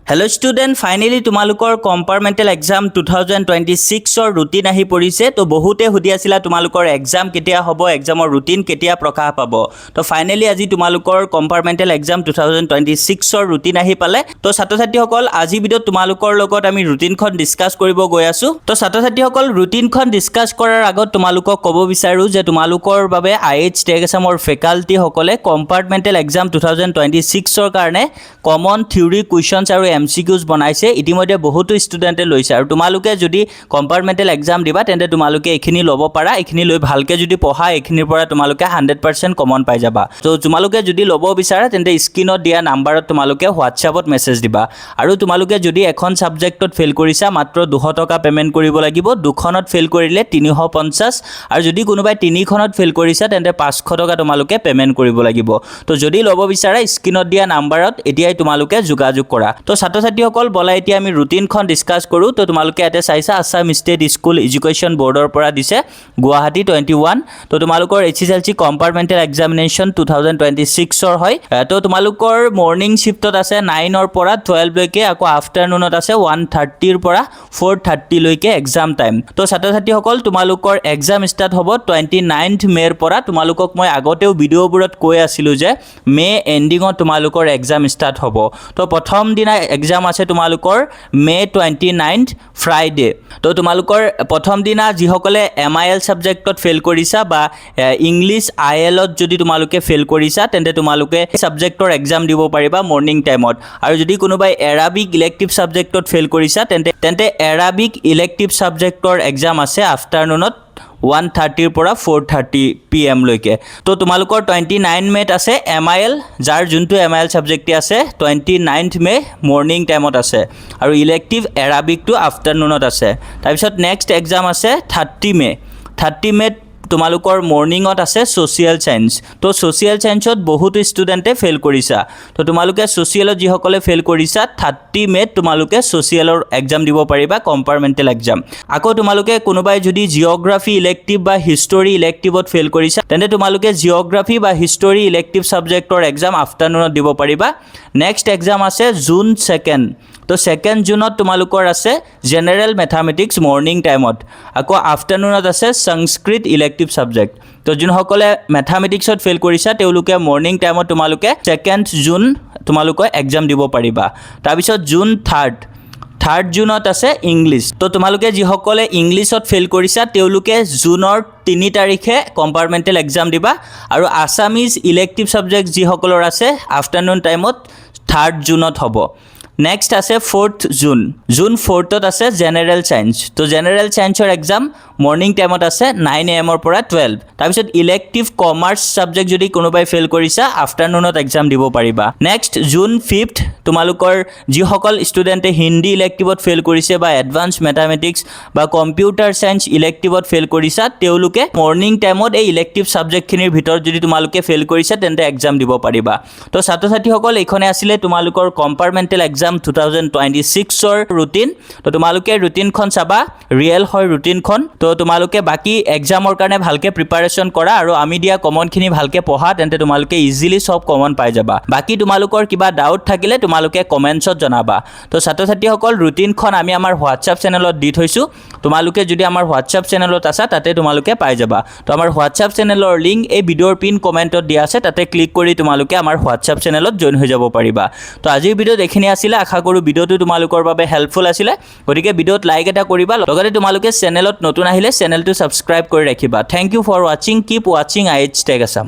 hello student finally तुम्हालोकर compartmental exam 2026 और routine आহি পৰিছে तो बहुते हुदी आছিলা तुम्हालोकर एग्जाम केতিয়া হ'ব एग्जाমৰ रुटीन केতিয়া प्रकाश पाব तो फाइनली আজি तुम्हालोकर कम्पार्टमेंटल एग्जाम 2026 और रुटीन आহি পালে तो ছাত্ৰ ছাত্ৰীসকল আজি ভিডিঅ তোমালোকৰ লগত আমি रुटीनখন ডিসকাস কৰিব গৈ আছো তো ছাত্ৰ ছাত্ৰীসকল रुटीनখন ডিসকাস কৰাৰ আগত তোমালোকক ক'ব বিচাৰো যে তোমালোকৰ বাবে আইএইচ টেগ এছামৰ ফেকাল্টি সকলে কম্পাৰ্টমেন্টেল এগ্জাম 2026 ৰ কাৰণে কমন থিওৰি কুৱেশ্যনছ আৰু এমসিকিউজ বনাইছে ইতিমধ্যে বহুতো ষ্টুডেন্টে লৈছে আৰু তোমালোকে যদি কম্পাৰ্টমেন্টেল এগ্জাম দিবা তেন্তে তোমালোকে এখিনি ল'ব পাৰা এখিনি লৈ ভালকে যদি পঢ়া এখিনিৰ পৰা তোমালোকে 100% কমন পাই যাবা তো তোমালোকে যদি ল'ব বিচাৰা তেন্তে স্ক্ৰিনত দিয়া নাম্বাৰত তোমালোকে হোৱাটছআপত মেছেজ দিবা আৰু তোমালোকে যদি এখন সাবজেক্টত ফেল কৰিছা মাত্ৰ 200 টকা পেমেন্ট কৰিব লাগিব দুখনত ফেল কৰিলে 350 আৰু যদি কোনোবাই তিনিখনত ফেল কৰিছা তেন্তে 500 টকা তোমালোকে পেমেন্ট কৰিব লাগিব তো যদি ল'ব বিচাৰা স্ক্ৰিনত দিয়া নাম্বাৰত এতিয়াই তোমালোকে যোগাযোগ কৰা তো ছাত্ৰ ছাত্ৰীসকল বলা এতিয়া আমি ৰুটিনখন ডিসকাস কৰো তো তোমালোকে এতে চাইছা আসাম ষ্টেট স্কুল এডুকেশ্যন বোৰ্ডৰ পৰা দিছে গুৱাহাটী 21 তো তোমালোকৰ এইচএসএলসি কম্পাৰ্টমেন্টেল এক্সামিনেশ্যন 2026 ৰ হয় তো তোমালোকৰ মৰ্নিং শিফটত আছে 9 ৰ পৰা 12 লৈকে আকৌ আফটাৰনুনত আছে 1:30 ৰ পৰা 4:30 লৈকে এক্সাম টাইম তো ছাত্ৰ ছাত্ৰীসকল তোমালোকৰ এক্সাম ষ্টাৰ্ট হ'ব 29th মেৰ পৰা তোমালোকক মই আগতেও ভিডিঅ'বোৰত কৈ আছিলো যে মে এন্ডিংত তোমালোকৰ এক্সাম ষ্টাৰ্ট হ'ব তো প্ৰথম দিনা एग्जाम আছে তোমালোকৰ মে 29th ফ্ৰাইডে তো তোমালোকৰ প্ৰথম দিনা যিসকলে এমআইএল সাবজেক্টত ফেল কৰিছা বা ইংলিশ আইএলত যদি তোমালোকে ফেল কৰিছা তেন্তে তোমালোকে সাবজেক্টৰ এক্সাম দিব পাৰিবা মৰ্নিং টাইমত আৰু যদি কোনোবাই এৰাবিক ইলেক্টিভ সাবজেক্টত ফেল কৰিছা তেন্তে এৰাবিক ইলেক্টিভ সাবজেক্টৰ এক্সাম আছে আফটাৰনুনত 1:30 ৰ পৰা 4:30 PM লৈকে তো তোমালোকৰ 29 মেত আছে এমআইএল যাৰ যোনটো এমআইএল সাবজেক্টে আছে 29th মে মৰ্নিং টাইমত আছে আৰু ইলেক্টিভ এৰাবিকটো আফটাৰনুনত আছে তাৰপিছত নেক্সট এক্সাম আছে 30 মে তোমালোকৰ মৰ্নিংত আছে সোশিয়াল সায়েন্স তো সোশিয়াল সায়েন্সত বহুত ষ্টুডেন্টে ফেল কৰিছা তো তোমালোকে সোশিয়ালত যিসকলে ফেল কৰিছা 30 মে তোমালোকে সোশিয়ালৰ এক্সাম দিব পাৰিবা কম্পাৰ্টমেন্টেল এক্সাম আকৌ তোমালোকে কোনোবাই যদি জিওগ্ৰাফি ইলেক্টিভ বা হিষ্টৰী ইলেক্টিভত ফেল কৰিছা তেন্তে তোমালোকে জিওগ্ৰাফি বা হিষ্টৰী ইলেক্টিভ সাবজেক্টৰ এক্সাম আফটাৰনুনত দিব পাৰিবা নেক্সট এক্সাম আছে জুন 2nd তো 2nd জুনত তোমালোকৰ আছে জেনাৰেল মেথমেটিক্স মৰ্নিং টাইমত আকৌ আফটাৰনুনত আছে সংস্কৃত ইলেক্টিভ সাবজেক্ট তো যোনসকলে মেথমেটিক্সত ফেল কৰিছা তেওঁলোকে মৰ্নিং টাইমত তোমালোকে 2nd জুন তোমালোকে এক্সাম দিব পাৰিবা তাৰপিছত জুন 3rd জুনত আছে ইংলিশ তো তোমালোকে যিসকলে ইংলিশত ফেল কৰিছা তেওঁলোকে জুনৰ 3 তাৰিখে কম্পাৰ্টমেন্টেল এক্সাম দিবা আৰু আসামিজ ইলেক্টিভ সাবজেক্ট যিসকলৰ আছে আফটাৰনুন টাইমত 3rd জুনত হ'ব নেক্সট আছে 4th জুন 4th আছে জেনাৰেল সায়েন্স তো জেনাৰেল সায়েন্সৰ এক্সাম মৰ্নিং টাইমত আছে 9 AM ৰ পৰা 12 তাৰপিছত ইলেক্টিভ কমাৰ্স সাবজেক্ট যদি কোনোবাই ফেল কৰিছা আফটাৰনুনত এক্সাম দিব পাৰিবা নেক্সট জুন 5th তোমালোকৰ যিসকল ষ্টুডেন্টে হিন্দী ইলেক্টিভত ফেল কৰিছে বা এডভান্স মেথমেটিক্স বা কম্পিউটাৰ সায়েন্স ইলেক্টিভত ফেল কৰিছা তেওঁলোকে মৰ্নিং টাইমত এই ইলেক্টিভ সাবজেক্টখিনিৰ ভিতৰত যদি তোমালোকে ফেল কৰিছা তেন্তে এক্সাম দিব পাৰিবা তো ছাত্ৰ ছাত্ৰীসকল এইখনে আছিল তোমালোকৰ কম্পাৰ্টমেন্টেল এক্সাম 2026 ৰ ৰুটিন তো তোমালোকে ৰুটিনখন চাবা ৰিয়েল হয় ৰুটিনখন তো তোমালোকে বাকি এক্সামৰ কাৰণে ভালকে প্ৰিপাৰেচন কৰা আৰু আমি দিয়া কমনখিনি ভালকে পঢ়া তেন্তে তোমালোকে ইজিলি সব কমন পাই যাবা বাকি তোমালোকৰ কিবা ডাউট থাকিলে তোমালোকে কমেন্টছত জনাবা তো ছাত্ৰ ছাত্ৰীসকল ৰুটিনখন আমি আমাৰ হোৱাটছআপ চেনেলত দি থৈছো তোমালোকে যদি আমাৰ হোৱাটছআপ চেনেলত আছা তাতে তোমালোকে পাই যাবা তো আমাৰ হোৱাটছআপ চেনেলৰ লিংক এই ভিডিঅ'ৰ পিন কমেন্টত দিয়া আছে তাতে ক্লিক কৰি তোমালোকে আমাৰ হোৱাটছআপ চেনেলত জয়েন হৈ যাব পাৰিবা তো আজিৰ ভিডিঅ'ত এখিনি আছিল আশা কৰো ভিডিঅ'টো তোমালোকৰ বাবে হেল্পফুল আছিল গতিকে ভিডিঅ'ত লাইক এটা কৰিবা লগতে তোমালোকে চেনেলত নতুন আহিলে চেনেলটো সাবস্ক্ৰাইব কৰি ৰাখিবা thank you for watching keep watching IH tag Assam